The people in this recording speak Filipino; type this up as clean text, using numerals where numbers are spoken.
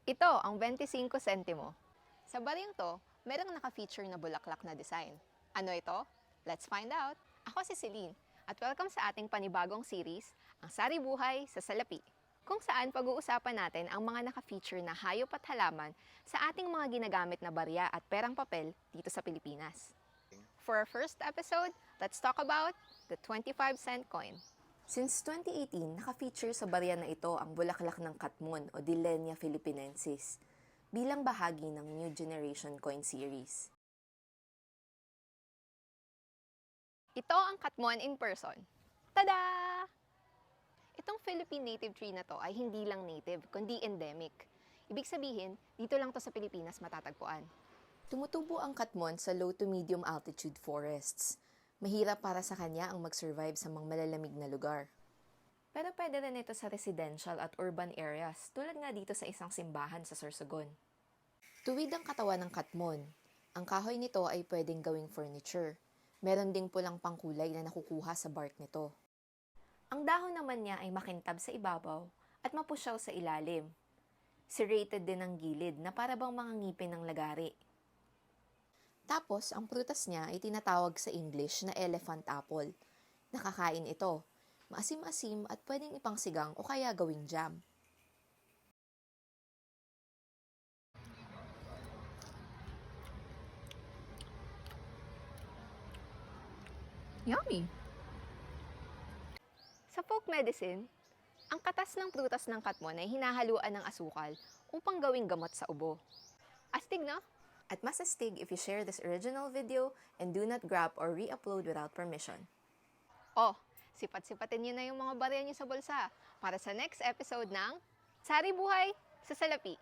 Ito ang 25 sentimo. Sa baryang to, merong naka-feature na bulaklak na design. Ano ito? Let's find out! Ako si Celine at welcome sa ating panibagong series, ang Sari Buhay sa Salapi, kung saan pag-uusapan natin ang mga naka-feature na hayop at halaman sa ating mga ginagamit na barya at perang papel dito sa Pilipinas. For our first episode, let's talk about the 25-cent coin. Since 2018, naka-feature sa barya na ito ang bulaklak ng katmon o Dillenia philippinensis bilang bahagi ng New Generation Coin Series. Ito ang katmon in person. Tada! Itong Philippine native tree na to ay hindi lang native, kundi endemic. Ibig sabihin, dito lang to sa Pilipinas matatagpuan. Tumutubo ang katmon sa low to medium altitude forests. Mahirap para sa kanya ang mag-survive sa mga malalamig na lugar. Pero pwede rin ito sa residential at urban areas, tulad nga dito sa isang simbahan sa Sorsogon. Tuwid ang katawan ng katmon. Ang kahoy nito ay pwedeng gawing furniture. Meron ding pulang pangkulay na nakukuha sa bark nito. Ang dahon naman niya ay makintab sa ibabaw at mapusyaw sa ilalim. Serrated din ang gilid na para bang mga ngipin ng lagari. Tapos, ang prutas niya ay tinatawag sa English na elephant apple. Nakakain ito. Maasim-asim at pwedeng ipangsigang o kaya gawing jam. Yummy! Sa folk medicine, ang katas ng prutas ng katmon ay hinahaluan ng asukal upang gawing gamot sa ubo. Astig, no? At mas astig if you share this original video and do not grab or re-upload without permission. Oh, sipat-sipatin niyo na yung mga barya niyo sa bulsa para sa next episode ng Sari Buhay sa Salapi.